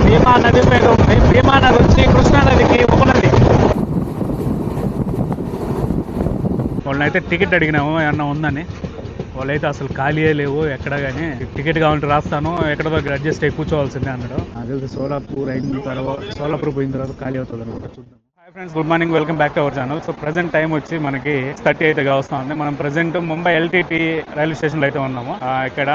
భీమా నది మీద ఉంది. భీమా నది వచ్చి కృష్ణా నదికి ఉపనది. వాళ్ళనైతే టికెట్ అడిగినాము ఏమన్నా ఉందని. వాళ్ళైతే అసలు ఖాళీయే లేవు ఎక్కడ కానీ. టికెట్ కావాలంటే రాస్తాను, ఎక్కడ దగ్గర అడ్జస్ట్ అయ్యి కూర్చోవాల్సిందే అన్నాడు. అదే సోలాపూర్ అయిన తర్వాత సోలాపూర్ పోయిన తర్వాత ఖాళీ అవుతుంది అనమాట. చూద్దాం. Hi friends, good morning, welcome back to our channel. So present time వచ్చి మనకి 6:30 అయితే వస్తుంది. మనం present Mumbai LTT railway station లో అయితే ఉన్నాము. ఇక్కడ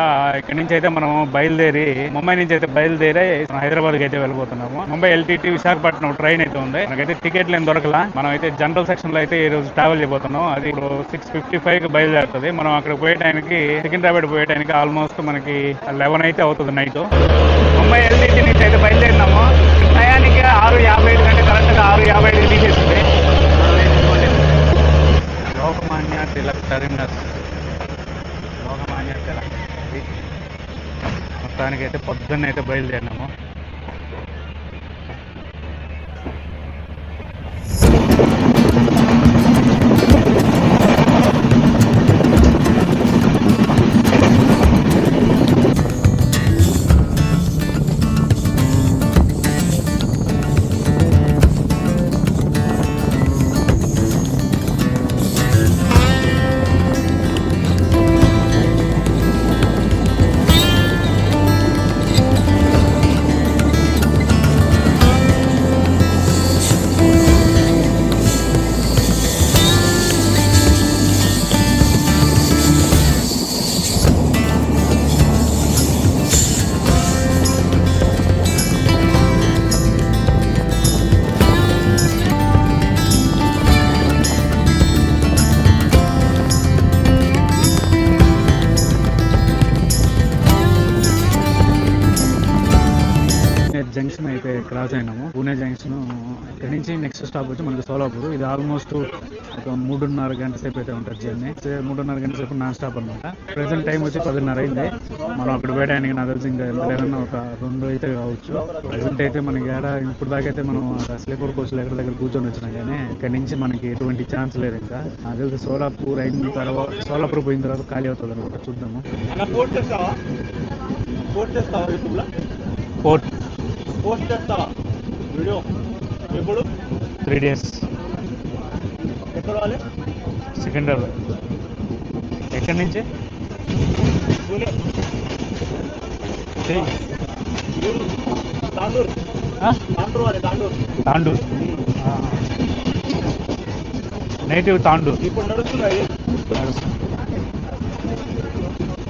నుంచి అయితే మనం బయలుదేరి ముంబై నుంచి అయితే బయలుదేరి హైదరాబాద్ కి అయితే వెళ్ళిపోతున్నాము. ముంబై ఎల్టీటీ విశాఖపట్నం ట్రైన్ అయితే ఉంది. మనకైతే టికెట్లు ఏం దొరకలా. మనం అయితే జనరల్ సెక్షన్ లో అయితే ఈ రోజు ట్రావెల్ చేయబోతున్నాం. అది ఇప్పుడు 6:55 కి బయలుదేరుతుంది. మనం అక్కడ పోయేటానికి సికింద్రాబాద్ పోయేటానికి ఆల్మోస్ట్ మనకి 11 అయితే అవుతుంది నైట్. ముంబై ఎల్టీటీ నుంచి అయితే బయలుదేరినాము. టయానికి 6:55 కంటే కరెక్ట్గా 6:55 తీసేస్తుంది. లోకమాన్య తిలక్ టెర్మినస్. లోకమాన్య తిలక్ మొత్తానికి అయితే పొద్దున్న అయితే బయలుదేరినాము. జంక్షన్ అయితే క్రాస్ అయినాము. పూణే జంక్షన్. ఇక్కడ నుంచి నెక్స్ట్ స్టాప్ వచ్చి మనకి సోలాపూర్. ఇది ఆల్మోస్ట్ ఒక 3.5 గంట సేపు అయితే ఉంటుంది జర్నీ. 3.5 గంట సేపు నాన్ స్టాప్ అనమాట. ప్రెసెంట్ టైం వచ్చి 10:30 అయింది. మనం అక్కడ వేయడానికి నాకు తెలిసి ఇంకా ఏదైనా ఒక 2 అయితే కావచ్చు. ప్రెసెంట్ అయితే మనకి ఇప్పుడు దాకా అయితే మనం స్లీపర్ కోచ్లు ఎక్కడ దగ్గర కూర్చొని వచ్చినా కానీ ఇక్కడ నుంచి మనకి ఎటువంటి ఛాన్స్ లేదు. ఇంకా నాకు తెలిసి సోలాపూర్ అయిన తర్వాత సోలాపూర్ పోయిన తర్వాత ఖాళీ అవుతుంది అనమాట. చూద్దాము. పోస్ట్ చేస్తావా వీడియో? ఎప్పుడు? 3 days. ఎక్కడ వాళ్ళు? సికింద్రాబాద్. ఎక్కడి నుంచి? తాండూర్. నేటివ్ తాండూర్. ఇప్పుడు నడుస్తున్నాయి.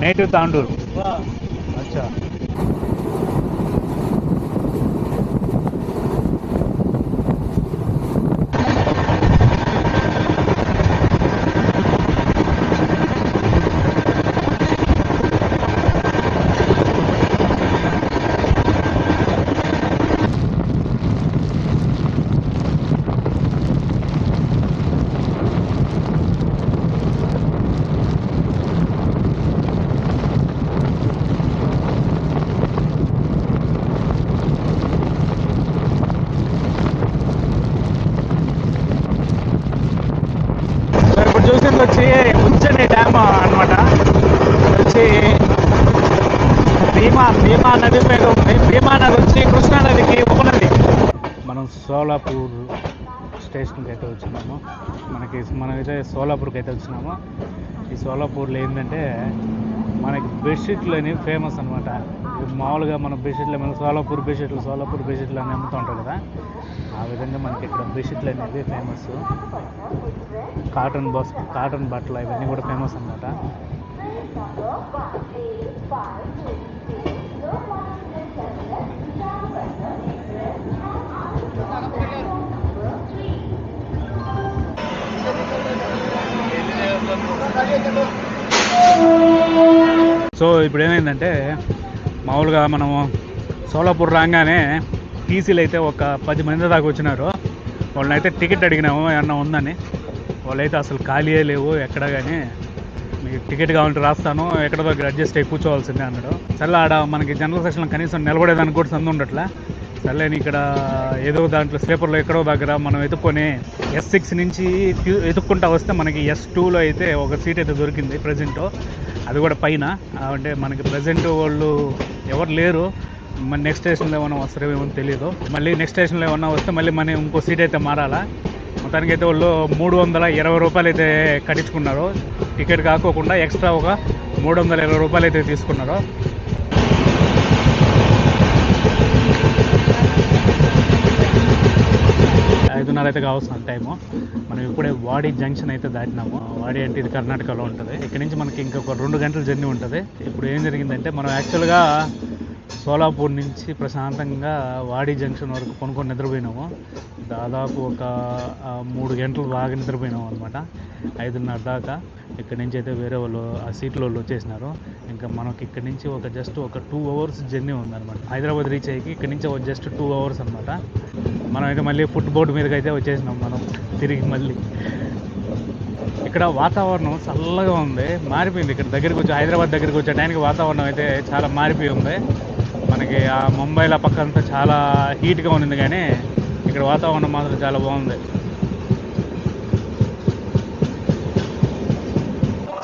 నేటివ్ తాండూర్. అచ్చా. చూసింది వచ్చి ఉజ్జయిని డ్యామ్ అనమాట. వచ్చి భీమా నది మీద ఉంది. భీమా నది వచ్చి కృష్ణా నదికి ఉపనది. మనం సోలాపూర్ స్టేషన్కి అయితే వచ్చినాము. మనమైతే సోలాపూర్కి అయితే వచ్చినాము. ఈ సోలాపూర్లో ఏంటంటే మనకి బెడ్షీట్లు అనేవి ఫేమస్ అనమాట. మామూలుగా మన బెడ్షీట్లు మన సోలాపూర్ బెడ్షీట్లు అని అమ్ముతూ ఉంటారు కదా. ఆ విధంగా మనకి ఇక్కడ బెడ్షీట్లు అనేది ఫేమస్. కాటన్ బట్టలు ఇవన్నీ కూడా ఫేమస్ అనమాట. సో ఇప్పుడు ఏమైందంటే మామూలుగా మనము సోలాపూర్ రాగానే టీసీలు అయితే ఒక 10 మంది దాకా వచ్చినారు. వాళ్ళనైతే టికెట్ అడిగినాము ఏమన్నా ఉందని. వాళ్ళైతే అసలు ఖాళీయే లేవు ఎక్కడ కానీ. మీకు టికెట్ కావాలంటే రాస్తాను, ఎక్కడ దగ్గర అడ్జస్ట్ అయ్యి కూర్చోవాల్సిందే అన్నాడు. సరే ఆడ మనకి జనరల్ సెక్షన్లో కనీసం నిలబడేదానికి కూడా సందు ఉండట్లే. సర్లేని ఇక్కడ ఏదో దాంట్లో స్లీపర్లో ఎక్కడో దగ్గర మనం ఎత్తుక్కొని S6 నుంచి ఎత్తుక్కుంటా వస్తే మనకి S2లో అయితే ఒక సీట్ అయితే దొరికింది ప్రజెంట్. అది కూడా పైన అంటే మనకి ప్రజెంట్ వాళ్ళు ఎవరు లేరు. మన నెక్స్ట్ స్టేషన్లో ఏమన్నా వస్తారేమో తెలియదు. మళ్ళీ నెక్స్ట్ స్టేషన్లో ఏమన్నా వస్తే మళ్ళీ మనం ఇంకో సీట్ అయితే మారాలా. మొత్తానికి అయితే వాళ్ళు 320 రూపాయలు అయితే కట్టించుకున్నారు. టికెట్ కాకోకుండా ఎక్స్ట్రా ఒక 320 రూపాయలు అయితే తీసుకున్నారు. 5:30 అయితే కావస్తుంది టైము. మనం ఇప్పుడే వాడి జంక్షన్ అయితే దాటినాము. వాడి అంటే ఇది కర్ణాటకలో ఉంటుంది. ఇక్కడ నుంచి మనకి ఇంకొక 2 గంటల జర్నీ ఉంటుంది. ఇప్పుడు ఏం జరిగిందంటే మనం యాక్చువల్గా సోలాపూర్ నుంచి ప్రశాంతంగా వాడి జంక్షన్ వరకు కొనుక్కొని నిద్రపోయినాము. దాదాపు ఒక 3 గంటలు బాగా నిద్రపోయినాము అనమాట. 5:30 దాకా. ఇక్కడి నుంచి అయితే వేరే వాళ్ళు ఆ సీట్లో వాళ్ళు వచ్చేసినారు. ఇంకా మనకి ఇక్కడి నుంచి జస్ట్ ఒక 2 అవర్స్ జర్నీ ఉందన్నమాట. హైదరాబాద్ రీచ్ అయ్యి ఇక్కడి నుంచి జస్ట్ 2 అవర్స్ అనమాట. మనం అయితే మళ్ళీ ఫుట్ బోర్డు మీదకి అయితే వచ్చేసినాం మనం తిరిగి. మళ్ళీ ఇక్కడ వాతావరణం చల్లగా ఉంది, మారిపోయింది. ఇక్కడ దగ్గరికి వచ్చి హైదరాబాద్ దగ్గరికి వచ్చే టైంకి వాతావరణం అయితే చాలా మారిపోయి ఉంది. మనకి ఆ ముంబైలో పక్కంతా చాలా హీట్గా ఉంది, కానీ ఇక్కడ వాతావరణం మాత్రం చాలా బాగుంది.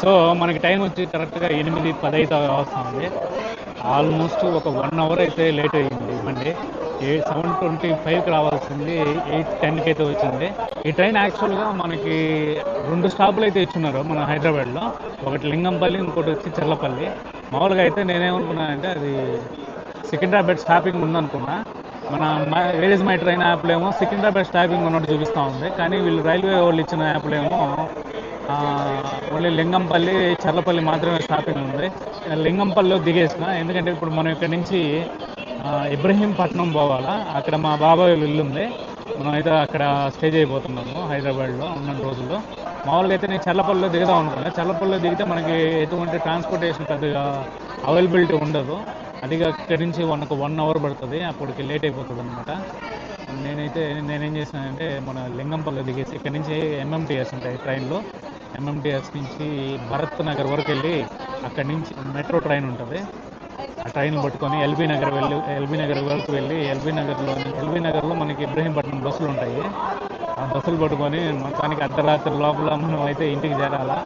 సో మనకి టైం వచ్చి కరెక్ట్గా 8:10 వస్తుంది. ఆల్మోస్ట్ ఒక 1 అవర్ అయితే లేట్ అయ్యింది. బండి 7:25కి రావాల్సింది 8:10కి అయితే వచ్చింది. ఈ ట్రైన్ యాక్చువల్గా మనకి 2 స్టాపులు అయితే ఇచ్చున్నారు మన హైదరాబాద్లో. ఒకటి లింగంపల్లి, ఇంకోటి వచ్చి చెర్లపల్లి. మామూలుగా అయితే నేనేమనుకున్నానంటే అది సికింద్రాబాద్ స్టాపింగ్ ఉందనుకున్నా. మన వేర్ ఇస్ మై ట్రైన్ యాప్లో ఏమో సికింద్రాబాద్ స్టాపింగ్ ఉన్నట్టు చూపిస్తూ ఉంది, కానీ వీళ్ళు రైల్వే వాళ్ళు ఇచ్చిన యాప్లో ఏమో ఓన్లీ లింగంపల్లి, చెర్లపల్లి మాత్రమే స్టాపింగ్ ఉంది. లింగంపల్లిలో దిగేసిన, ఎందుకంటే ఇప్పుడు మనం ఇక్కడ నుంచి ఇబ్రహీంపట్నం పోవాలా. అక్కడ మా బాబాయ్ ఇల్లు ఉంది. మనం అయితే అక్కడ స్టే చేయబోతున్నాము హైదరాబాద్లో ఉన్న రోజుల్లో. మామూలుగా అయితే నేను చెర్లపల్లిలో దిగుదాం అనుకున్నాను. చెర్లపల్లిలో దిగితే మనకి ఎటువంటి ట్రాన్స్పోర్టేషన్ పెద్దగా అవైలబిలిటీ ఉండదు. అది ఇక్కడి నుంచి మనకు 1 అవర్ పడుతుంది, అప్పటికి లేట్ అయిపోతుంది అనమాట. నేనేం చేశానంటే మన లింగంపల్లి దిగేసి ఇక్కడ నుంచి ఎంఎంటీఎస్ ఉంటాయి ట్రైన్లో. ఎంఎంటీఎస్ నుంచి భరత్ నగర్ వరకు వెళ్ళి అక్కడి నుంచి మెట్రో ట్రైన్ ఉంటుంది. ఆ ట్రైన్ పట్టుకొని ఎల్బీ నగర్ వరకు వెళ్ళి ఎల్బీ నగర్లో మనకి ఇబ్రహీంపట్నం బస్సులు ఉంటాయి. ఆ బస్సులు పట్టుకొని మొత్తానికి అర్ధరాత్రి లోపల మనం అయితే ఇంటికి చేరాలా.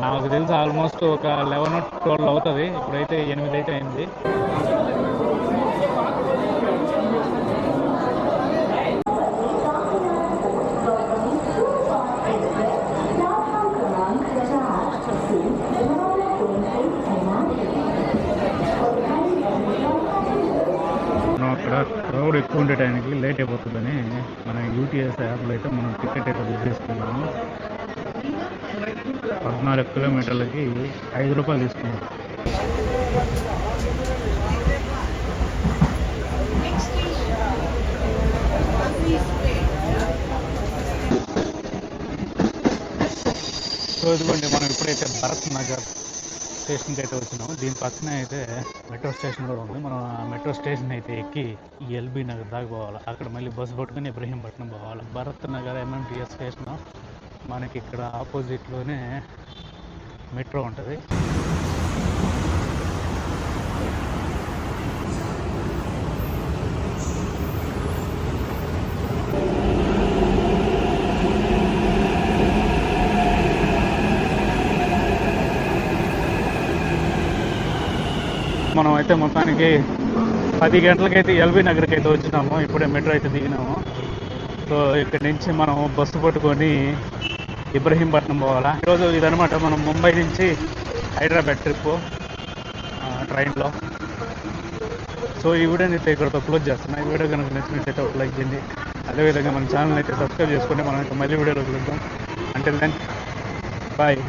నాకు తెలిసి ఆల్మోస్ట్ ఒక 11-12 అవుతుంది. ఇప్పుడైతే 8 అయితే అయింది. అక్కడ క్రౌడ్ ఎక్కువ ఉండే టైంకి లేట్ అయిపోతుందని మన యూటీఎస్ యాప్లో అయితే మనం టికెట్ అయితే బుక్ చేసుకున్నాము. 14 కిలోమీటర్లకి 5 రూపాయలు తీసుకున్నాం. సో ఇదిగోండి, మనం ఇప్పుడైతే భరత్ నగర్ స్టేషన్కి అయితే వచ్చినాము. దీని పక్కనే అయితే మెట్రో స్టేషన్ కూడా ఉంది. మనం ఆ మెట్రో స్టేషన్ అయితే ఎక్కి ఈ ఎల్బీ నగర్ దాకా పోవాలి. అక్కడ మళ్ళీ బస్సు పట్టుకుని ఇబ్రహీంపట్నం పోవాలి. భరత్ నగర్ ఎంఎంటీఎస్ స్టేషన్ మనకి ఇక్కడ ఆపోజిట్లోనే మెట్రో ఉంటుంది. మనం అయితే మొత్తానికి 10 గంటలకైతే ఎల్బీ నగర్కి అయితే వచ్చినాము. ఇప్పుడే మెట్రో అయితే దిగినాము. సో ఇక్కడి నుంచి మనం బస్సు పట్టుకొని ఇబ్రహీంపట్నం పోవాలా. ఈరోజు ఇదనమాట మనం ముంబై నుంచి హైదరాబాద్ ట్రిప్ ట్రైన్లో. సో ఈ వీడియోని అయితే ఇక్కడతో క్లోజ్ చేస్తున్నా. ఈ వీడియో కనుక నచ్చినట్లయితే ఒక లైక్ చేయండి. అదేవిధంగా మన ఛానల్ అయితే సబ్స్క్రైబ్ చేసుకొని మనం అయితే మళ్ళీ వీడియోలో కలుద్దాం. Until then bye.